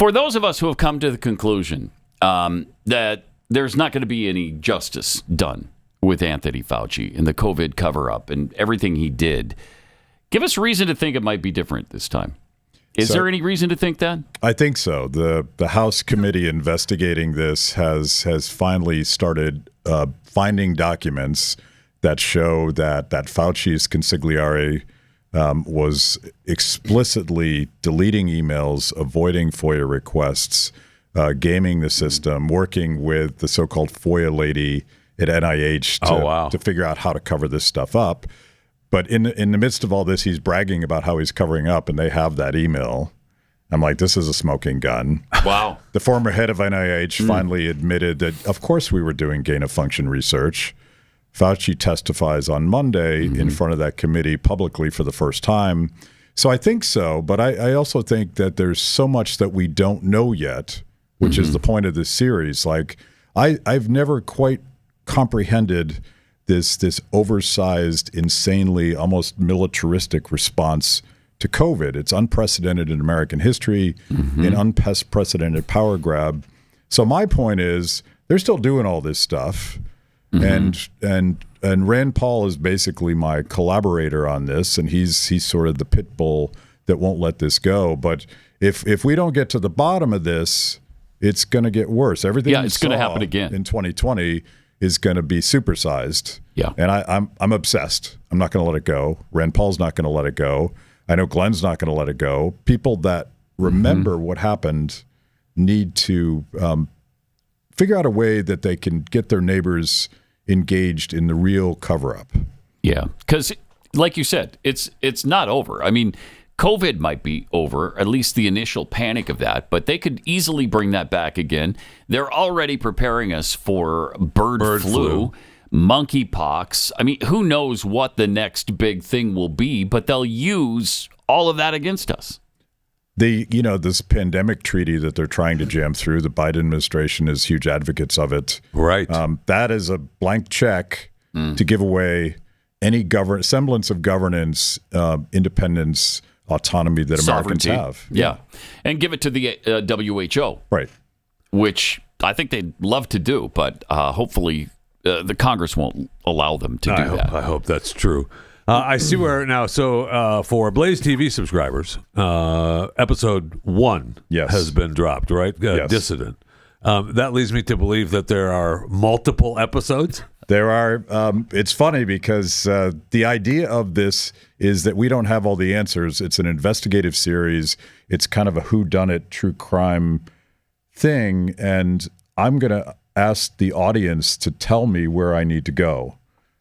For those of us who have come to the conclusion that there's not going to be any justice done with Anthony Fauci and the COVID cover-up and everything he did, give us reason to think it might be different this time. Is there any reason to think that? I think so. The House committee investigating this has finally started finding documents that show that Fauci's consigliere was explicitly deleting emails, avoiding FOIA requests, gaming the system, working with the so-called FOIA lady at NIH to figure out how to cover this stuff up. But in the midst of all this, he's bragging about how he's covering up, and they have that email. I'm like, this is a smoking gun. Wow. The former head of NIH finally admitted that, of course, we were doing gain-of-function research. Fauci testifies on Monday in front of that committee publicly for the first time. So I think so, but I also think that there's so much that we don't know yet, which is the point of this series. Like, I've never quite comprehended this oversized, insanely, almost militaristic response to COVID. It's unprecedented in American history, an unprecedented power grab. So my point is, they're still doing all this stuff, and Rand Paul is basically my collaborator on this, and he's sort of the pit bull that won't let this go. But if we don't get to the bottom of this, it's going to get worse. Everything it's going to happen again in 2020 is going to be supersized. Yeah. And I'm obsessed. I'm not going to let it go. Rand Paul's not going to let it go. I know Glenn's not going to let it go. People that remember what happened need to figure out a way that they can get their neighbors engaged in the real cover-up. Yeah, because like you said, it's not over. I mean, COVID might be over, at least the initial panic of that, but they could easily bring that back again. They're already preparing us for bird flu, monkeypox. I mean, who knows what the next big thing will be, but they'll use all of that against us. This pandemic treaty that they're trying to jam through, the Biden administration is huge advocates of it. Right. That is a blank check to give away any semblance of governance, independence, autonomy that Sovereignty. Americans have. Yeah. And give it to the WHO. Right. Which I think they'd love to do, but hopefully the Congress won't allow them to do that. I hope that's true. I see where now. So for BlazeTV subscribers, episode 1 has been dropped, right? Yes. Dissident. That leads me to believe that there are multiple episodes. There are. It's funny because the idea of this is that we don't have all the answers. It's an investigative series. It's kind of a whodunit true crime thing, and I'm going to ask the audience to tell me where I need to go.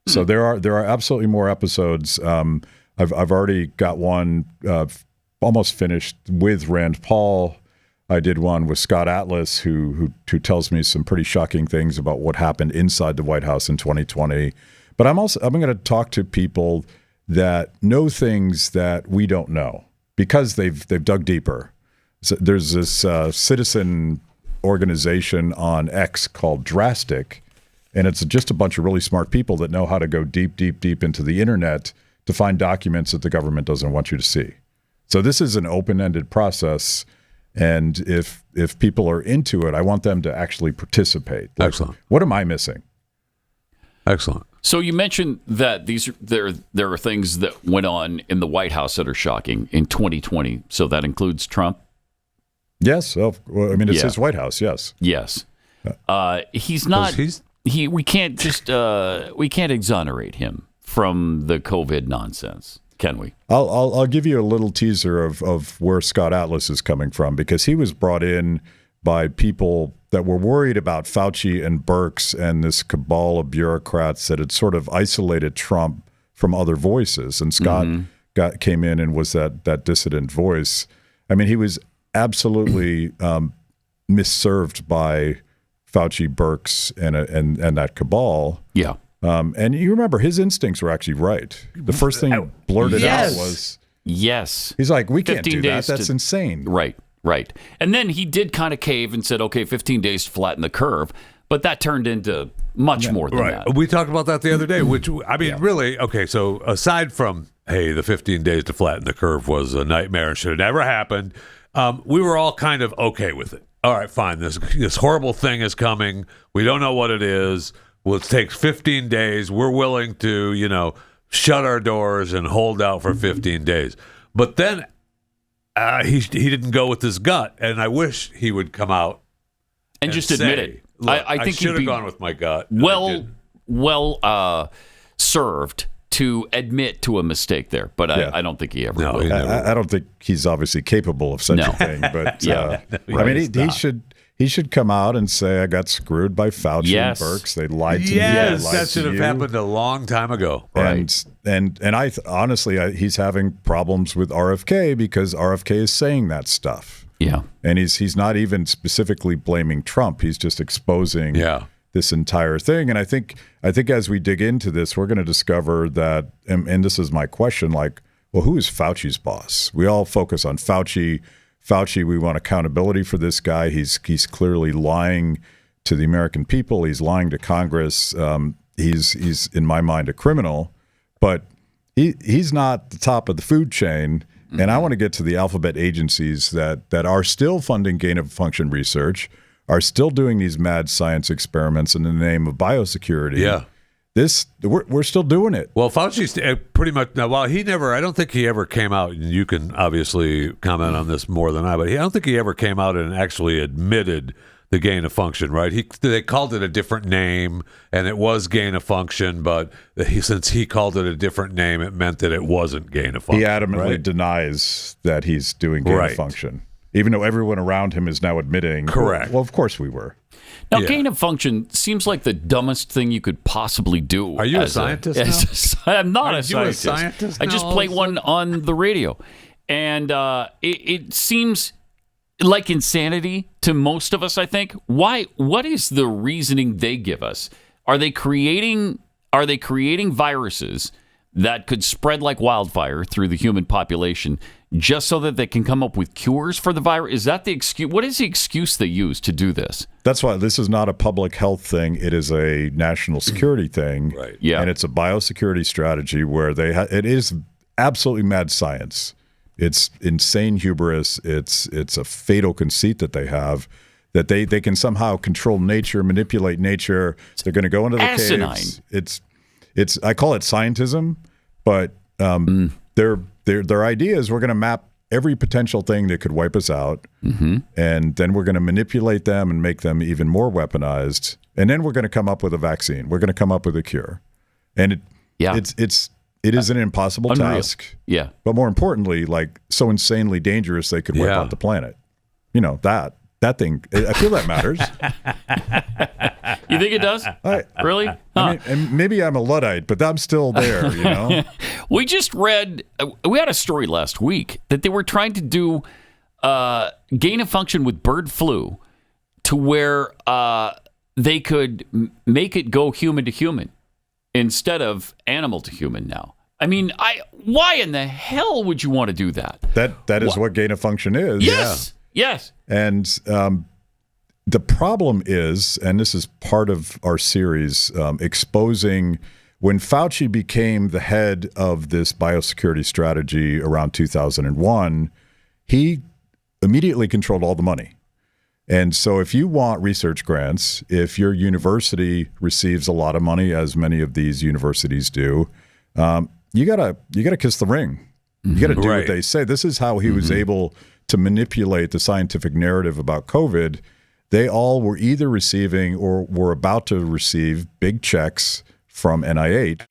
So there are absolutely more episodes. I've already got one almost finished with Rand Paul. I did one with Scott Atlas, who tells me some pretty shocking things about what happened inside the White House in 2020. But I'm going to talk to people that know things that we don't know because they've dug deeper. So there's this citizen organization on X called Drastic, and it's just a bunch of really smart people that know how to go deep, deep, deep into the internet to find documents that the government doesn't want you to see. So this is an open-ended process. And if people are into it, I want them to actually participate. Like, excellent. What am I missing? Excellent. So you mentioned that there are things that went on in the White House that are shocking in 2020. So that includes Trump? Yes. It's his White House. Yes. Yes. He's not. We can't exonerate him from the COVID nonsense. Can we? I'll give you a little teaser of where Scott Atlas is coming from, because he was brought in by people that were worried about Fauci and Birx and this cabal of bureaucrats that had sort of isolated Trump from other voices. And Scott came in and was that dissident voice. I mean, he was absolutely misserved by Fauci, Birx, and that cabal. Yeah. And you remember his instincts were actually right. The first thing he blurted out was, yes. He's like, we can't do that. That's insane. Right. And then he did kind of cave and said, okay, 15 days to flatten the curve. But that turned into much more than that. We talked about that the other day, which, I mean, really, okay, so aside from, hey, the 15 days to flatten the curve was a nightmare and should have never happened, we were all kind of okay with it. All right, fine. This horrible thing is coming. We don't know what it is. Well, it takes 15 days. We're willing to, shut our doors and hold out for 15 days. But then he didn't go with his gut, and I wish he would come out and just admit it. I think should have gone with my gut. Well served to admit to a mistake there, but I don't think he ever will. I don't think he's obviously capable of such a thing. But he should come out and say, I got screwed by Fauci and Birx. They lied to me. Yes, that should have happened a long time ago. Right. And I honestly, he's having problems with RFK because RFK is saying that stuff. Yeah. And he's not even specifically blaming Trump. He's just exposing this entire thing. And I think as we dig into this, we're going to discover that, and this is my question, who is Fauci's boss? We all focus on Fauci. We want accountability for this guy. He's clearly lying to the American people. He's lying to Congress. He's in my mind a criminal, but he's not the top of the food chain. And I want to get to the alphabet agencies that are still funding gain-of-function research, are still doing these mad science experiments in the name of biosecurity. Yeah. We're still doing it. Well, Fauci's pretty much now. While I don't think he ever came out. And you can obviously comment on this more than I, but I don't think he ever came out and actually admitted the gain of function. Right? They called it a different name, and it was gain of function. But since he called it a different name, it meant that it wasn't gain of function. He adamantly denies that he's doing gain of function, even though everyone around him is now admitting. Correct. Well, of course we were. Now, gain of function seems like the dumbest thing you could possibly do. Are you a scientist now? I'm not a scientist. I just play one on the radio. And it seems like insanity to most of us, I think. Why? What is the reasoning they give us? Are they creating viruses that could spread like wildfire through the human population just so that they can come up with cures for the virus? Is that the excuse? What is the excuse they use to do this? That's why this is not a public health thing. It is a national security thing. Right. Yeah. And it's a biosecurity strategy where it is absolutely mad science. It's insane hubris. It's a fatal conceit that they have, that they can somehow control nature, manipulate nature. They're going to go into the caves. It's I call it scientism, but their idea is we're going to map every potential thing that could wipe us out, and then we're going to manipulate them and make them even more weaponized, and then we're going to come up with a vaccine. We're going to come up with a cure, and it is an impossible task. Yeah, but more importantly, so insanely dangerous they could wipe out the planet. That thing, I feel that matters. You think it does? Really? Huh. I mean, and maybe I'm a Luddite, but I'm still there, We just read, we had a story last week that they were trying to do gain of function with bird flu to where they could make it go human to human instead of animal to human now. I mean, why in the hell would you want to do that? That is what gain of function is. Yes. Yes. And the problem is, and this is part of our series, exposing when Fauci became the head of this biosecurity strategy around 2001, he immediately controlled all the money. And so if you want research grants, if your university receives a lot of money, as many of these universities do, you gotta kiss the ring. You got to do what they say. This is how he was able to manipulate the scientific narrative about COVID. They all were either receiving or were about to receive big checks from NIH.